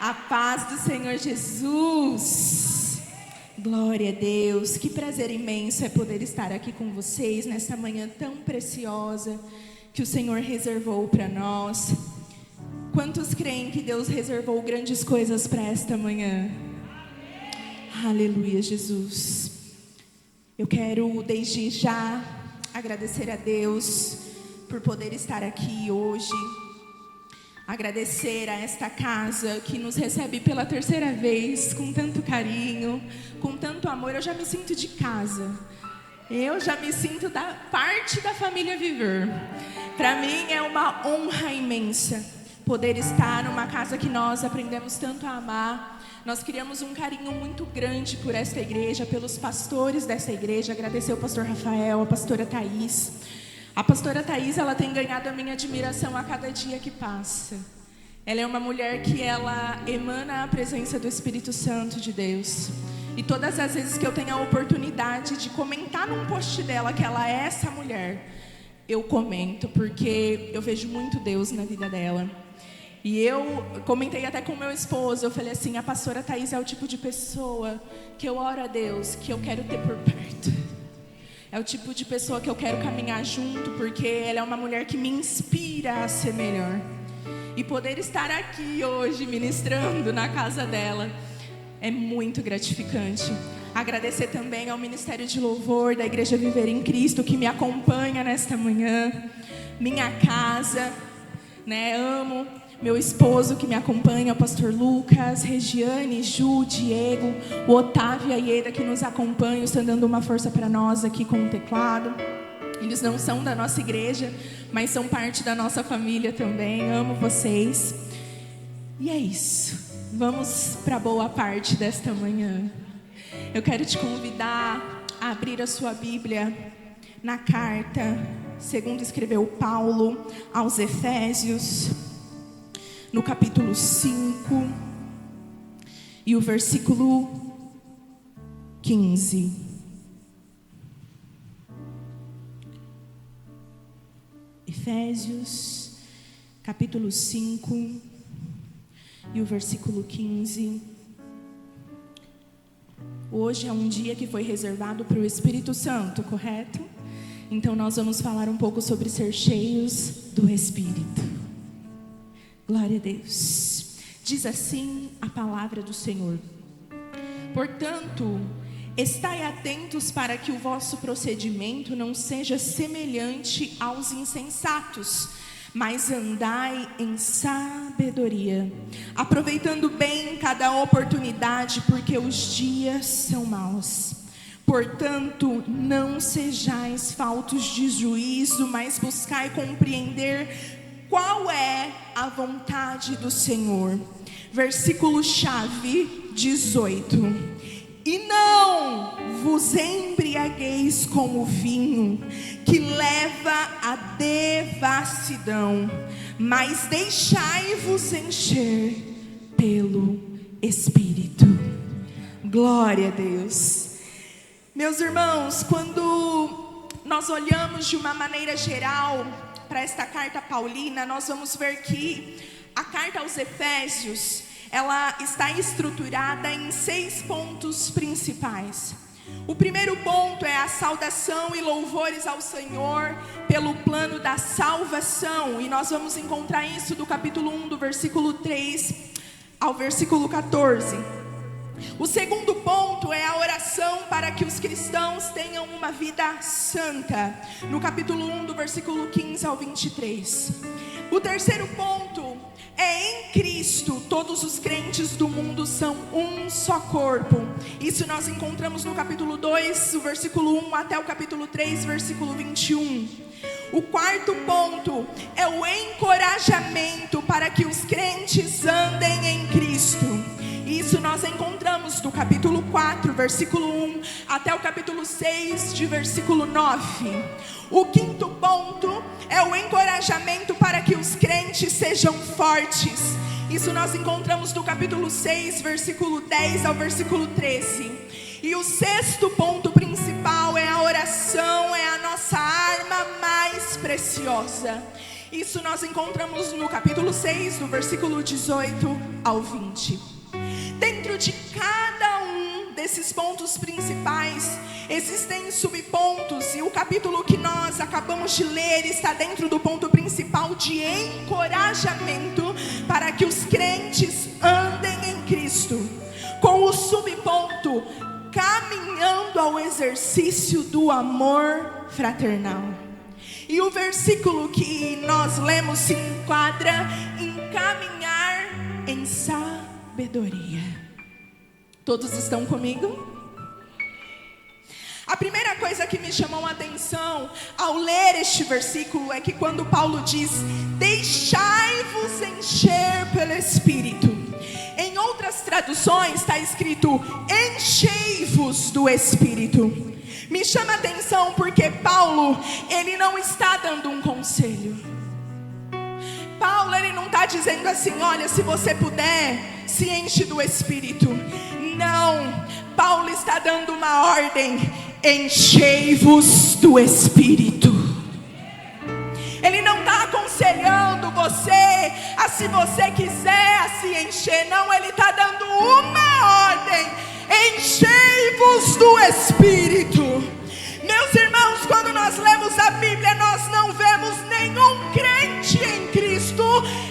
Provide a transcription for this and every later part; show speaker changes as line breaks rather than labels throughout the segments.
A paz do Senhor Jesus. Glória a Deus. Que prazer imenso é poder estar aqui com vocês nessa manhã tão preciosa que o Senhor reservou para nós. Quantos creem que Deus reservou grandes coisas para esta manhã? Aleluia, Jesus. Eu quero desde já agradecer a Deus por poder estar aqui hoje. Agradecer a esta casa que nos recebe pela terceira vez com tanto carinho, com tanto amor. Eu já me sinto de casa. Eu já me sinto da parte da família Viver. Para mim é uma honra imensa poder estar numa casa que nós aprendemos tanto a amar. Nós criamos um carinho muito grande por esta igreja, pelos pastores dessa igreja. Agradecer ao pastor Rafael, a pastora Thaís. A pastora Thaís, ela tem ganhado a minha admiração a cada dia que passa. Ela é uma mulher que ela emana a presença do Espírito Santo de Deus. E todas as vezes que eu tenho a oportunidade de comentar num post dela que ela é essa mulher, eu comento, porque eu vejo muito Deus na vida dela. E eu comentei até com meu esposo, eu falei assim, a pastora Thaís é o tipo de pessoa que eu oro a Deus, que eu quero ter por perto. É o tipo de pessoa que eu quero caminhar junto, porque ela é uma mulher que me inspira a ser melhor. E poder estar aqui hoje ministrando na casa dela é muito gratificante. Agradecer também ao Ministério de Louvor da Igreja Viver em Cristo, que me acompanha nesta manhã. Minha casa, amo meu esposo que me acompanha, o pastor Lucas, Regiane, Ju, Diego, o Otávio e a Ieda que nos acompanham, estão dando uma força para nós aqui com o teclado. Eles não são da nossa igreja, mas são parte da nossa família também. Amo vocês. E é isso. Vamos para a boa parte desta manhã. Eu quero te convidar a abrir a sua Bíblia na carta, segundo escreveu Paulo aos Efésios, no capítulo 5 e o versículo 15. Efésios, capítulo 5 e o versículo 15. Hoje é um dia que foi reservado para o Espírito Santo, correto? Então nós vamos falar um pouco sobre ser cheios do Espírito. Glória a Deus. Diz assim a palavra do Senhor: portanto, estai atentos para que o vosso procedimento não seja semelhante aos insensatos, mas andai em sabedoria, aproveitando bem cada oportunidade, porque os dias são maus. Portanto, não sejais faltos de juízo, mas buscai compreender qual é a vontade do Senhor. Versículo chave 18. E não vos embriagueis com o vinho, que leva à devassidão, mas deixai-vos encher pelo Espírito. Glória a Deus. Meus irmãos, quando nós olhamos de uma maneira geral para esta carta paulina, nós vamos ver que a carta aos Efésios, ela está estruturada em 6 pontos principais. O primeiro ponto é a saudação e louvores ao Senhor pelo plano da salvação, e nós vamos encontrar isso do capítulo 1, do versículo 3 ao versículo 14. O segundo ponto é a oração para que os cristãos tenham uma vida santa, no capítulo 1, do versículo 15 ao 23. O terceiro ponto é: em Cristo todos os crentes do mundo são um só corpo. Isso nós encontramos no capítulo 2, o versículo 1 até o capítulo 3, versículo 21. O quarto ponto é o encorajamento para que os crentes andem em Cristo. Isso nós encontramos do capítulo 4, versículo 1 até o capítulo 6, de versículo 9. O quinto ponto é o encorajamento para que os crentes sejam fortes. Isso nós encontramos do capítulo 6, versículo 10 ao versículo 13. E o sexto ponto principal é a oração, é a nossa arma mais preciosa. Isso nós encontramos no capítulo 6, do versículo 18 ao 20. Dentro de cada um desses pontos principais, existem subpontos, e o capítulo que nós acabamos de ler está dentro do ponto principal de encorajamento para que os crentes andem em Cristo, com o subponto caminhando ao exercício do amor fraternal. E o versículo que nós lemos se enquadra em caminhar em sabedoria. Todos estão comigo? A primeira coisa que me chamou a atenção ao ler este versículo é que quando Paulo diz: deixai-vos encher pelo Espírito. Em outras traduções está escrito: enchei-vos do Espírito. Me chama a atenção porque Paulo, ele não está dando um conselho. Paulo, ele não está dizendo assim: olha, se você puder, se enche do Espírito. Não, Paulo está dando uma ordem: enchei-vos do Espírito. Ele não está aconselhando você a, se você quiser, a se encher. Não, ele está dando uma ordem: enchei-vos do Espírito. Meus irmãos, quando nós lemos a Bíblia, nós não vemos nenhum crente em Cristo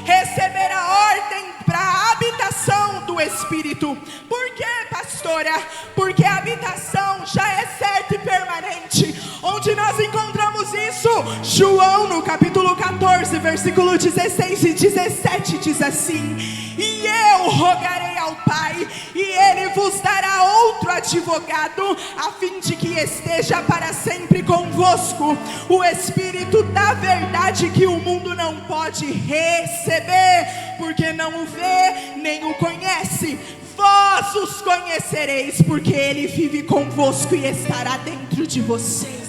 receber a ordem para a habitação do Espírito. Por quê, pastora? Porque a habitação já é certa e permanente. Onde nós encontramos isso? João, no capítulo 14, versículo 16 e 17, diz assim: e eu rogarei ao Pai, e Ele vos dará outro advogado, a fim de que esteja para sempre convosco, o Espírito da verdade, que o mundo não pode receber, porque não o vê, nem o conhece. Vós os conhecereis, porque Ele vive convosco e estará dentro de vocês.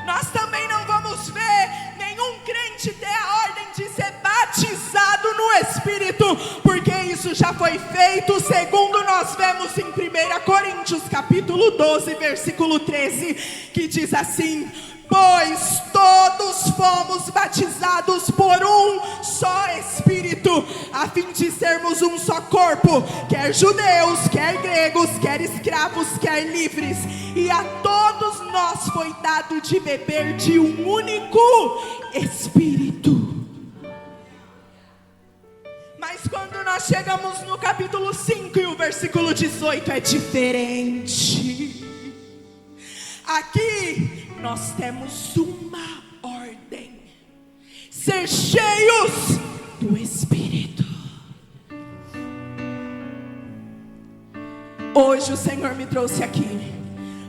Nós também não vamos ver nenhum crente ter a ordem de ser batizado no Espírito, porque isso já foi feito, segundo nós vemos em 1 Coríntios capítulo 12, versículo 13, que diz assim: pois todos fomos batizados por um só Espírito, a fim de sermos um só corpo, quer judeus, quer gregos, quer escravos, quer livres, e a todos nós foi dado de beber de um único Espírito. Mas quando nós chegamos no capítulo 5 e o versículo 18 é diferente. Aqui nós temos uma ordem: ser cheios do Espírito. Hoje o Senhor me trouxe aqui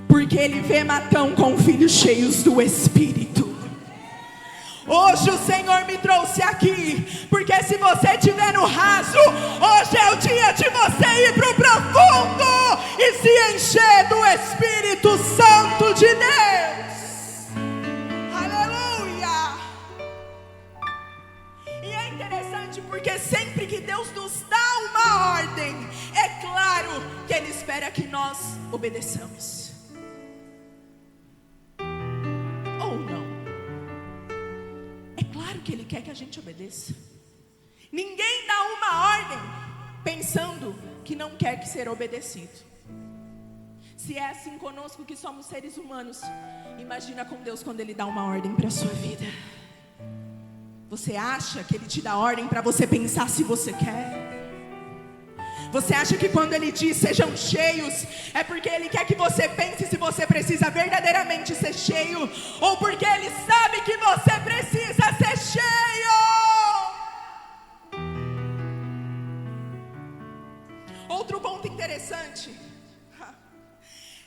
porque Ele vê Matão com filhos cheios do Espírito. Hoje o Senhor me trouxe aqui porque se você estiver no raso, hoje é o dia de você ir para o profundo e se encher do Espírito Santo de Deus. Aleluia! E é interessante porque sempre que Deus nos dá uma ordem, é claro que Ele espera que nós obedeçamos. Ou não? É claro que Ele quer que a gente obedeça. Ninguém dá uma ordem pensando que não quer que ser obedecido. Se é assim conosco que somos seres humanos, imagina com Deus quando Ele dá uma ordem para a sua vida. Você acha que Ele te dá ordem para você pensar se você quer? Você acha que quando Ele diz sejam cheios, é porque Ele quer que você pense se você precisa verdadeiramente ser cheio, ou porque Ele sabe que você precisa ser cheio? Outro ponto interessante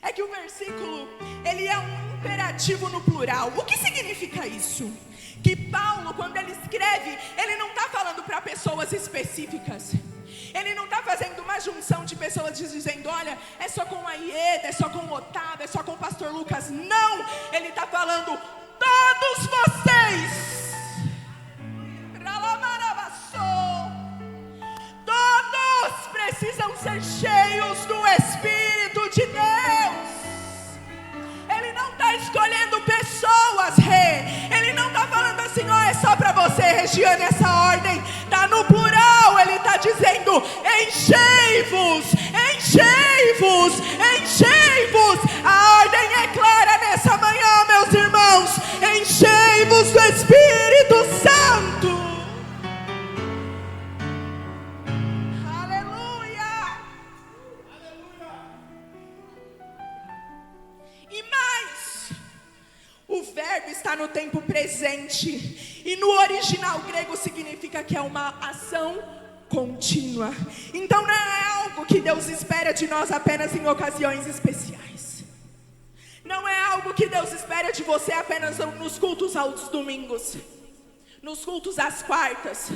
é que o versículo, ele é um imperativo no plural. O que significa isso? Que Paulo, quando ele escreve, ele não está falando para pessoas específicas. Ele não está fazendo uma junção de pessoas dizendo, olha, é só com a Ieda, é só com o Otávio, é só com o pastor Lucas. Não, ele está falando, todos vocês. Todos precisam ser cheios do Espírito de Deus. Ele não Regiane, essa ordem está no plural. Ele está dizendo: enchei-vos, enchei-vos, enchei-vos. A ordem é clara nessa manhã, meus irmãos: enchei-vos do Espírito Santo. Aleluia. E mais, o verbo está no tempo presente, e no original grego significa que é uma ação contínua. Então não é algo que Deus espera de nós apenas em ocasiões especiais. Não é algo que Deus espera de você apenas nos cultos aos domingos, nos cultos às quartas.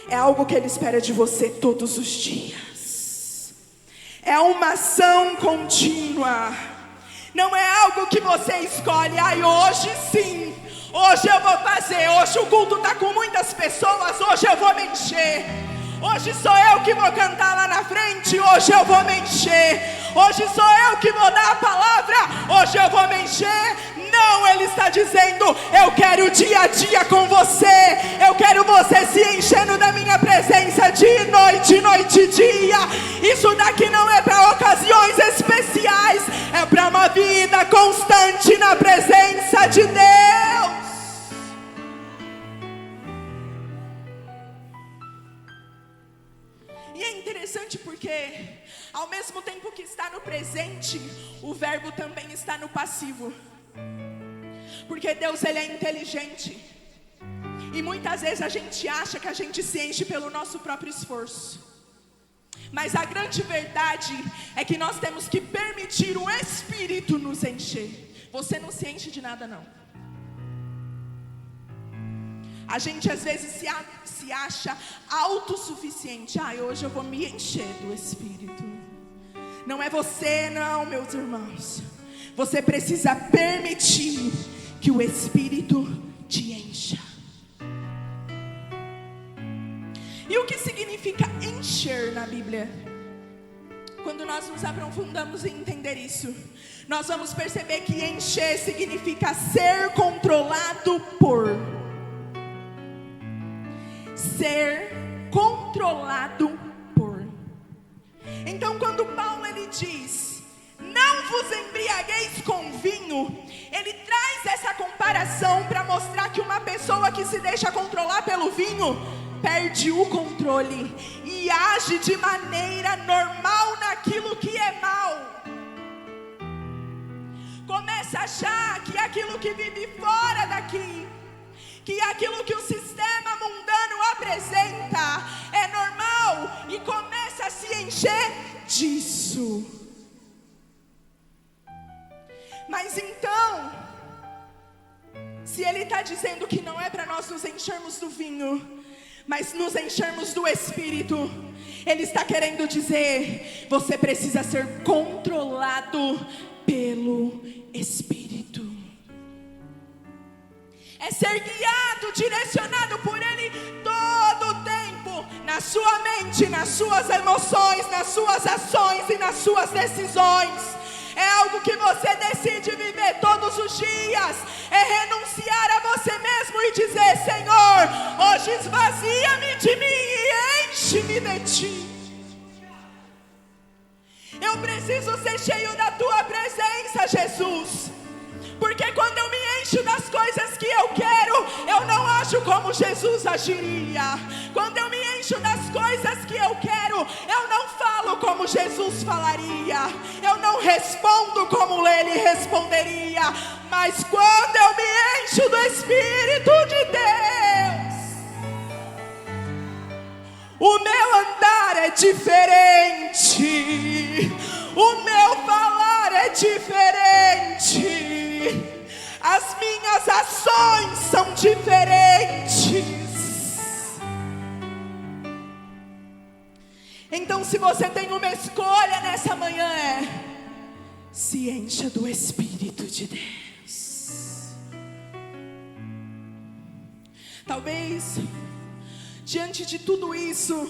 É algo que Ele espera de você todos os dias. É uma ação contínua. Não é algo que você escolhe: ai, hoje sim, hoje eu vou fazer, hoje o culto está com muitas pessoas, hoje eu vou me encher. Hoje sou eu que vou cantar lá na frente, hoje eu vou me encher. Hoje sou eu que vou dar a palavra, hoje eu vou me encher. Não, Ele está dizendo: eu quero dia a dia com você. Eu quero você se enchendo da minha presença de noite, noite e dia. Isso daqui não é para ocasiões especiais, é para uma vida constante na presença de Deus. E é interessante porque, ao mesmo tempo que está no presente, o verbo também está no passivo. Porque Deus, Ele é inteligente. E muitas vezes a gente acha que a gente se enche pelo nosso próprio esforço. Mas a grande verdade é que nós temos que permitir o Espírito nos encher. Você não se enche de nada, não. A gente às vezes se acha autossuficiente. Hoje eu vou me encher do Espírito. Não é você não, meus irmãos. Você precisa permitir que o Espírito te encha. E o que significa encher na Bíblia? Quando nós nos aprofundamos em entender isso, nós vamos perceber que encher significa ser controlado por. Ser controlado por. Então quando Paulo ele diz: não vos embriagueis com vinho, ele traz essa comparação para mostrar que uma pessoa que se deixa controlar pelo vinho perde o controle e age de maneira normal naquilo que é mal. Começa a achar que aquilo que vive fora daqui, que aquilo que o sistema mundano apresenta é normal, e começa a se encher disso. Mas então, se ele está dizendo que não é para nós nos enchermos do vinho, mas nos enchermos do Espírito, ele está querendo dizer: você precisa ser controlado pelo Espírito. É ser guiado, direcionado por Ele todo o tempo, na sua mente, nas suas emoções, nas suas ações e nas suas decisões. É algo que você decide viver todos os dias. É renunciar a você mesmo e dizer: Senhor, hoje esvazia-me de mim e enche-me de Ti. Eu preciso ser cheio da Tua presença, Jesus. Porque quando eu me encho das coisas que eu quero, eu não ajo como Jesus agiria. Quando eu me encho das coisas que eu quero, eu não falo como Jesus falaria. Eu não respondo como Ele responderia. Mas quando eu me encho do Espírito de Deus, o meu andar é diferente. O meu falar é diferente. As minhas ações são diferentes. Então, se você tem uma escolha nessa manhã, se encha do Espírito de Deus. Talvez, diante de tudo isso,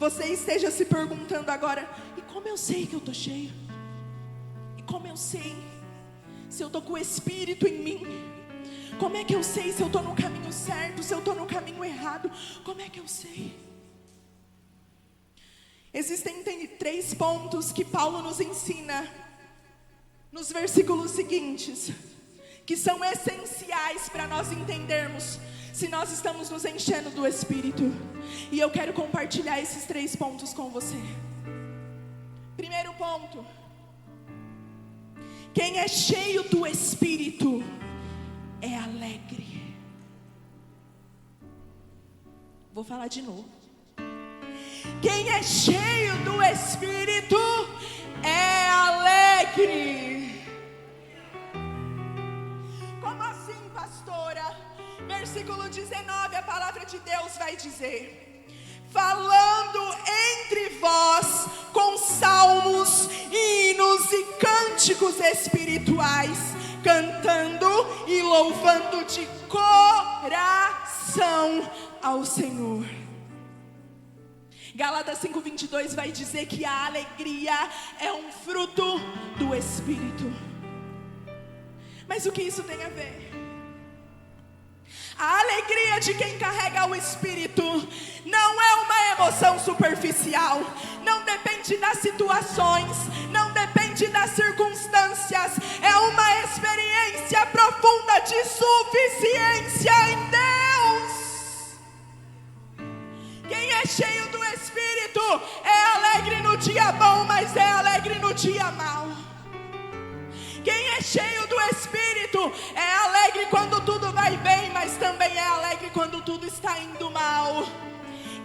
você esteja se perguntando agora: e como eu sei que eu estou cheio? E como eu sei se eu estou com o Espírito em mim? Como é que eu sei se eu estou no caminho caminho certo, se eu estou no caminho errado, como é que eu sei? Existem 3 pontos que Paulo nos ensina nos versículos seguintes, que são essenciais para nós entendermos se nós estamos nos enchendo do Espírito. E eu quero compartilhar esses 3 pontos com você. Primeiro ponto: quem é cheio do Espírito é alegre. Vou falar de novo. Quem é cheio do Espírito é alegre. Como assim, pastora? Versículo 19, a palavra de Deus vai dizer: falando entre vós com salmos, hinos e cânticos espirituais, cantando e louvando de coração ao Senhor. Gálatas 5:22 vai dizer que a alegria é um fruto do Espírito. Mas o que isso tem a ver? A alegria de quem carrega o Espírito não é uma emoção superficial, não depende das situações, não depende das circunstâncias, é uma experiência profunda de suficiência em Deus. Quem é cheio do Espírito é alegre no dia bom, mas é alegre no dia mau. Quem é cheio do Espírito é alegre quando tudo vai bem, mas também é alegre quando tudo está indo mal.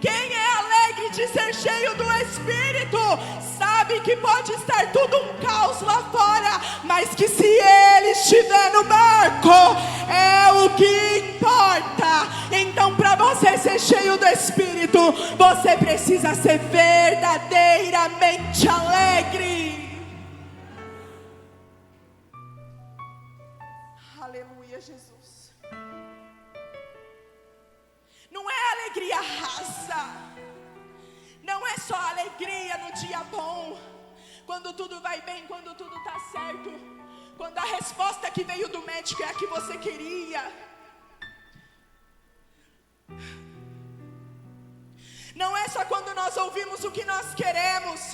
Quem é alegre de ser cheio do Espírito sabe que pode estar tudo um caos lá fora, mas que se ele estiver no barco é o que importa. Então, para você ser cheio do Espírito, você precisa ser verdadeiramente alegre. Aleluia, Jesus. Não é alegria rasa, não é só alegria no dia bom, quando tudo vai bem, quando tudo está certo, quando a resposta que veio do médico é a que você queria. Não é só quando nós ouvimos o que nós queremos,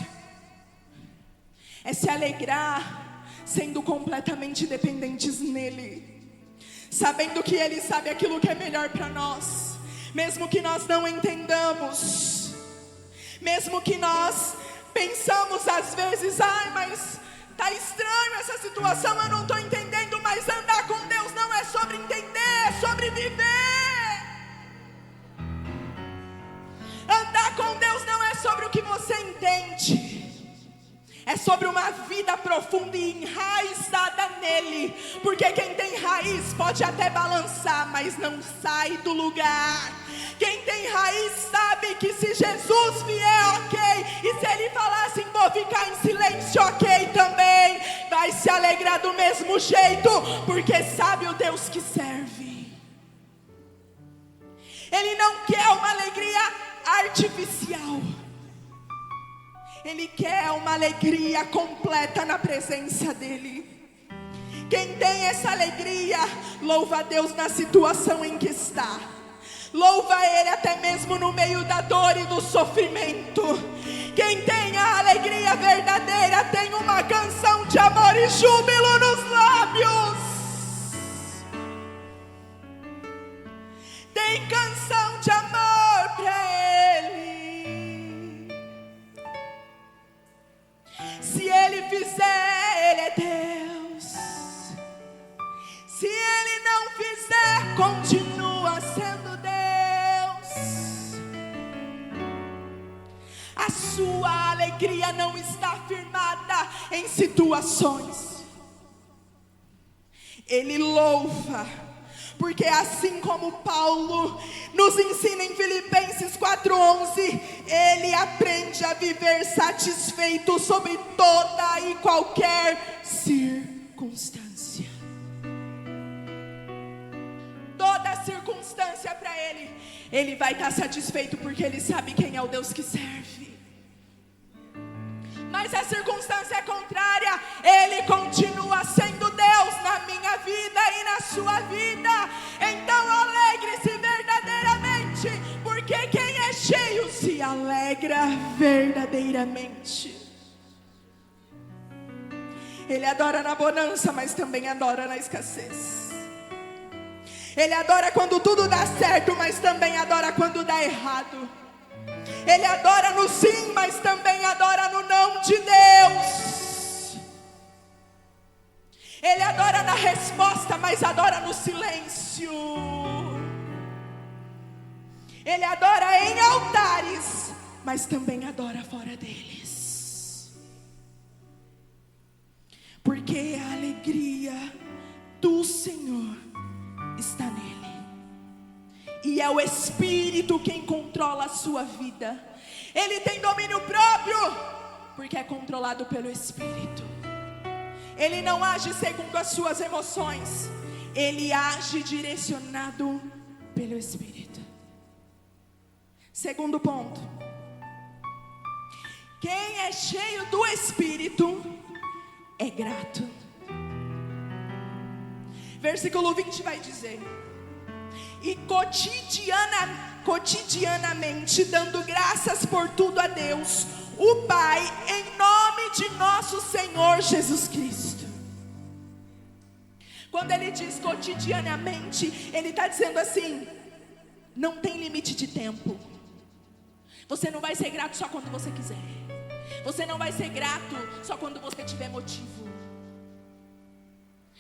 é se alegrar sendo completamente dependentes nele, sabendo que ele sabe aquilo que é melhor para nós, mesmo que nós não entendamos, mesmo que nós pensamos às vezes, mas tá estranho essa situação, eu não estou entendendo. Mas andar com Deus não é sobre entender, é sobre viver. Andar com Deus não é sobre o que você entende, é sobre uma vida profunda e enraizada nele. Porque quem tem raiz pode até balançar, mas não sai do lugar. Quem tem raiz sabe que se Jesus vier, ok, e se ele falar assim, vou ficar em silêncio, ok também, vai se alegrar do mesmo jeito, porque sabe o Deus que serve. Ele não quer uma alegria artificial, ele quer uma alegria completa na presença dele. Quem tem essa alegria, louva a Deus na situação em que está, louva ele até mesmo no meio da dor e do sofrimento. Quem tem a alegria verdadeira tem uma canção de amor e júbilo nos lábios. Tem canção de amor para ele. Se ele fizer, ele é Deus. Se ele não fizer, continua sendo Deus. A sua alegria não está firmada em situações. Ele louva, porque assim como Paulo nos ensina em Filipenses 4:11, ele aprende a viver satisfeito sobre toda e qualquer circunstância. Toda circunstância para ele vai estar satisfeito, porque ele sabe quem é o Deus que serve. Mas a circunstância é contrária, ele continua sendo Deus na minha vida e na sua vida. Então alegre-se alegra verdadeiramente. Ele adora na bonança, mas também adora na escassez. Ele adora quando tudo dá certo, mas também adora quando dá errado. Ele adora no sim, mas também adora no não de Deus. Ele adora na resposta, mas adora no silêncio. Ele adora em altares, mas também adora fora deles. Porque a alegria do Senhor está nele. E é o Espírito quem controla a sua vida. Ele tem domínio próprio, porque é controlado pelo Espírito. Ele não age segundo as suas emoções. Ele age direcionado pelo Espírito. Segundo ponto. Quem é cheio do Espírito é grato. Versículo 20 vai dizer: e cotidianamente dando graças por tudo a Deus, o Pai, em nome de nosso Senhor Jesus Cristo. Quando ele diz cotidianamente, ele está dizendo assim: não tem limite de tempo. Você não vai ser grato só quando você quiser. Você não vai ser grato só quando você tiver motivo.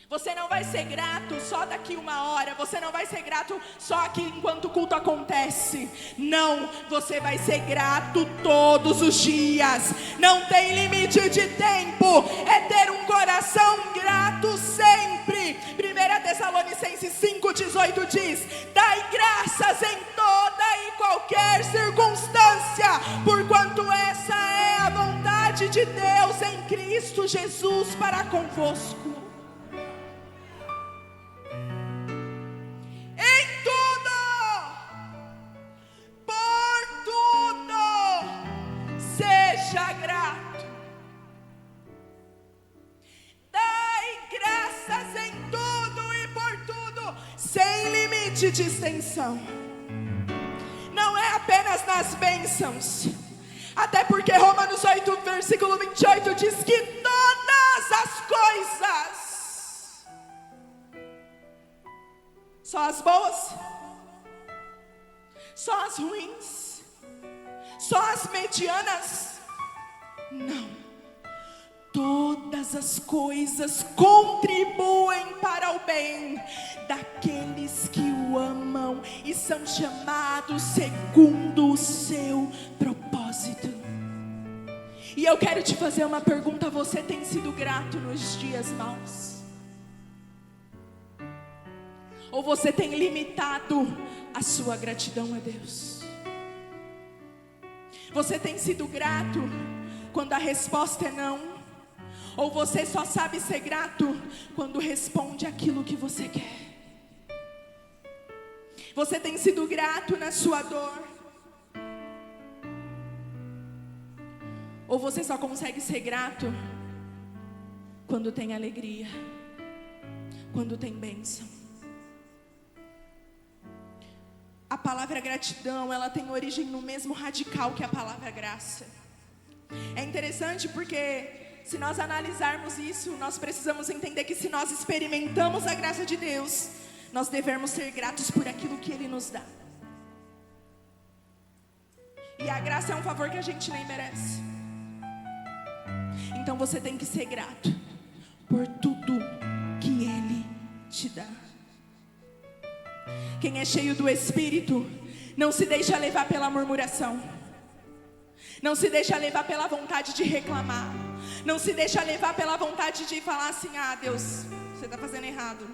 Você não vai ser grato só daqui uma hora. Você não vai ser grato só aqui enquanto o culto acontece. Não, você vai ser grato todos os dias. Não tem limite de tempo. É ter um coração grato sempre. 1 Tessalonicenses 5,18 diz: dai graças em toda e qualquer circunstância, porquanto essa é a vontade de Deus em Cristo Jesus para convosco. Seja grato. Dai graças em tudo e por tudo, sem limite de extensão. Não é apenas nas bênçãos. Até porque Romanos 8, versículo 28 diz que todas as coisas, só as boas, só as ruins, só as medianas, não, todas as coisas contribuem para o bem daqueles que o amam e são chamados segundo o seu propósito. E eu quero te fazer uma pergunta: você tem sido grato nos dias maus? Ou você tem limitado a sua gratidão a Deus? Você tem sido grato quando a resposta é não? Ou você só sabe ser grato quando responde aquilo que você quer? Você tem sido grato na sua dor? Ou você só consegue ser grato quando tem alegria, quando tem bênção? A palavra gratidão, ela tem origem no mesmo radical que a palavra graça. É interessante porque, se nós analisarmos isso, nós precisamos entender que se nós experimentamos a graça de Deus, nós devemos ser gratos por aquilo que Ele nos dá. E a graça é um favor que a gente nem merece. Então você tem que ser grato por tudo que Ele te dá. Quem é cheio do Espírito não se deixa levar pela murmuração, não se deixa levar pela vontade de reclamar, não se deixa levar pela vontade de falar assim: ah, Deus, você está fazendo errado.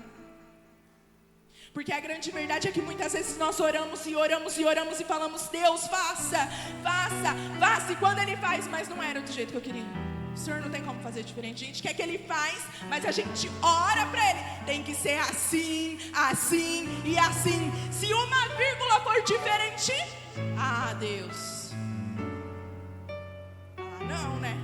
Porque a grande verdade é que muitas vezes nós oramos e oramos e oramos e falamos: Deus, faça, faça, faça. E quando Ele faz, mas não era do jeito que eu queria. O Senhor não tem como fazer diferente. A gente quer que Ele faz, mas a gente ora para Ele. Tem que ser assim, assim e assim. Se uma vírgula for diferente, ah, Deus, não, né?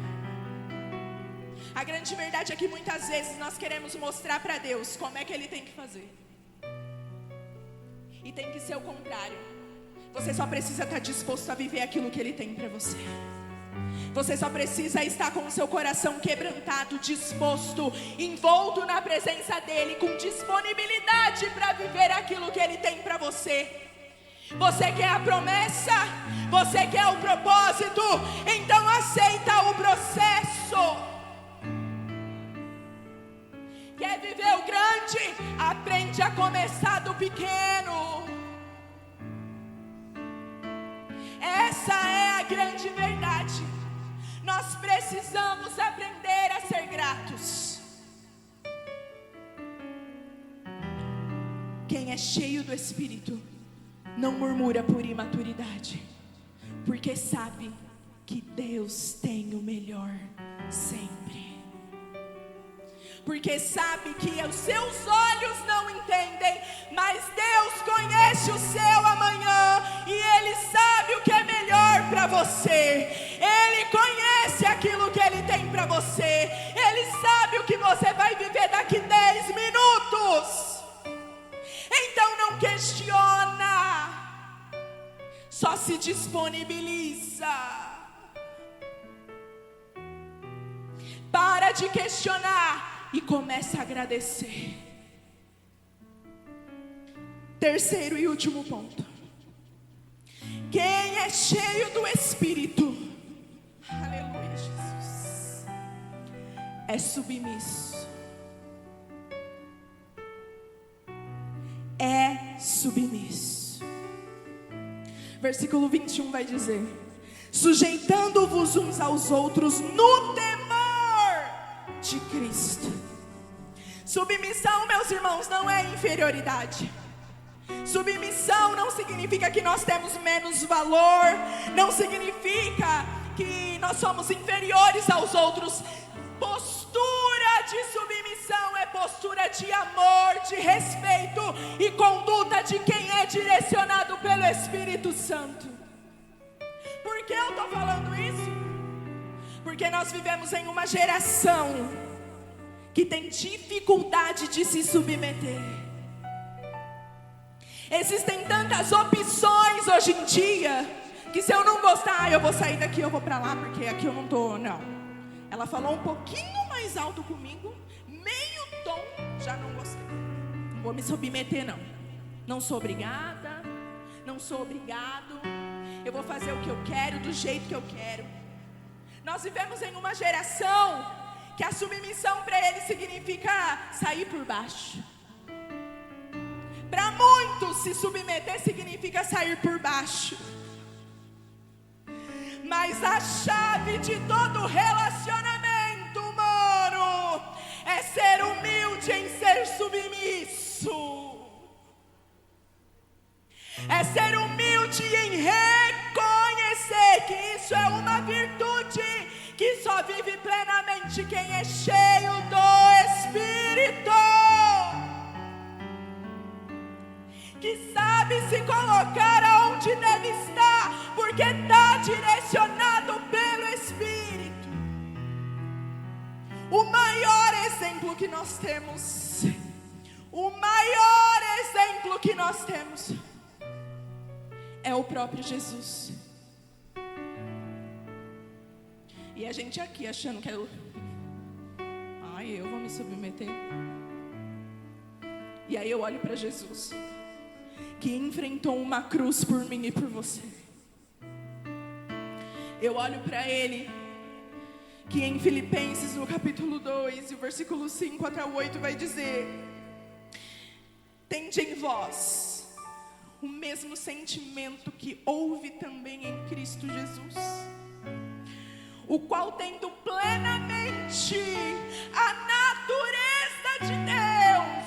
A grande verdade é que muitas vezes nós queremos mostrar para Deus como é que Ele tem que fazer. E tem que ser o contrário. Você só precisa estar disposto a viver aquilo que Ele tem para você. Você só precisa estar com o seu coração quebrantado, disposto, envolto na presença dEle, com disponibilidade para viver aquilo que Ele tem para você. Você quer a promessa? Você quer o propósito? Então aceita o processo. Quer viver o grande? Aprende a começar do pequeno. Essa é a grande verdade. Nós precisamos aprender a ser gratos. Quem é cheio do Espírito não murmura por imaturidade, porque sabe que Deus tem o melhor sempre. Porque sabe que os seus olhos não entendem, mas Deus conhece o seu amanhã, e Ele sabe o que é melhor para você. Ele conhece aquilo que Ele tem para você. Ele sabe o que você vai viver daqui 10 minutos. Então não questiona, só se disponibiliza. Para de questionar e começa a agradecer. Terceiro e último ponto. Quem é cheio do Espírito, aleluia, Jesus, é submisso. É submisso. Versículo 21 vai dizer: sujeitando-vos uns aos outros no temor de Cristo. Submissão, meus irmãos, não é inferioridade. Submissão não significa que nós temos menos valor, não significa que nós somos inferiores aos outros. Postura de submissão é postura de amor, de respeito e conduta de quem é direcionado pelo Espírito Santo. Por que eu estou falando isso? Porque nós vivemos em uma geração que tem dificuldade de se submeter. Existem tantas opções hoje em dia, que se eu não gostar, eu vou sair daqui, eu vou para lá, porque aqui eu não estou, não. Ela falou um pouquinho mais alto comigo, meio tom, já não gostei. Não vou me submeter, não. Não sou obrigada, não sou obrigado. Eu vou fazer o que eu quero, do jeito que eu quero. Nós vivemos em uma geração que a submissão para ele significa sair por baixo. Para muitos, se submeter significa sair por baixo. Mas a chave de todo relacionamento humano é ser humilde em ser submisso. É ser humilde em reconhecer que isso é uma virtude que só vive plenamente quem é cheio do Espírito, que sabe se colocar aonde deve estar, porque está direcionado pelo Espírito. O maior exemplo que nós temos, é o próprio Jesus. E a gente aqui achando que eu vou me submeter. E aí eu olho para Jesus, que enfrentou uma cruz por mim e por você. Eu olho para Ele, que em Filipenses, no capítulo 2, e o versículo 5 até o 8 vai dizer: tende em vós o mesmo sentimento que houve também em Cristo Jesus, o qual, tendo plenamente a natureza de Deus,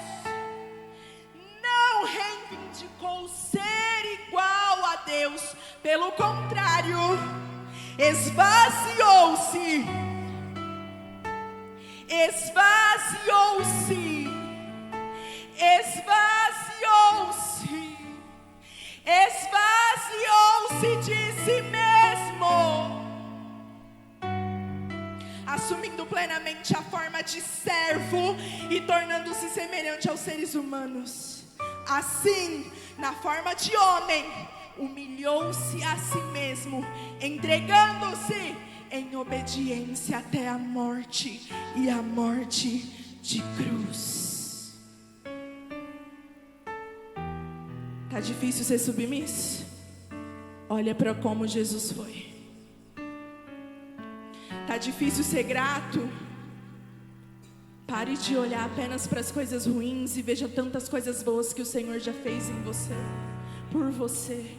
não reivindicou ser igual a Deus. Pelo contrário, esvaziou-se, de si mesmo, assumindo plenamente a forma de servo e tornando-se semelhante aos seres humanos. Assim, na forma de homem, humilhou-se a si mesmo, entregando-se em obediência até a morte, e a morte de cruz. Tá difícil ser submisso? Olha para como Jesus foi. Tá difícil ser grato? Pare de olhar apenas para as coisas ruins e veja tantas coisas boas que o Senhor já fez em você, por você.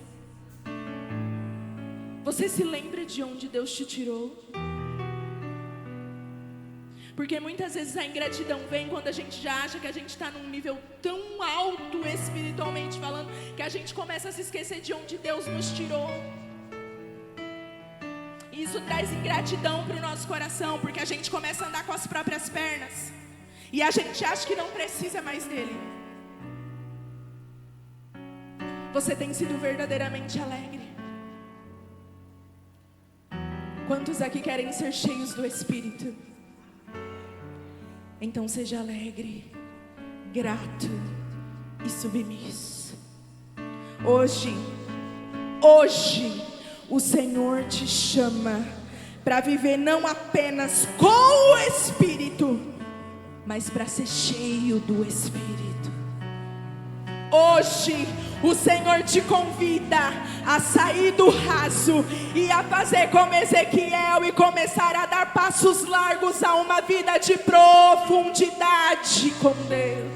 Você se lembra de onde Deus te tirou? Porque muitas vezes a ingratidão vem quando a gente já acha que a gente está num nível tão alto espiritualmente falando, que a gente começa a se esquecer de onde Deus nos tirou. E isso traz ingratidão para o nosso coração, porque a gente começa a andar com as próprias pernas. E a gente acha que não precisa mais dele. Você tem sido verdadeiramente alegre? Quantos aqui querem ser cheios do Espírito? Então seja alegre, grato e submisso. Hoje, o Senhor te chama para viver não apenas com o Espírito, mas para ser cheio do Espírito. Hoje, o Senhor te convida a sair do raso e a fazer como Ezequiel e começar a dar passos largos a uma vida de profundidade com Deus.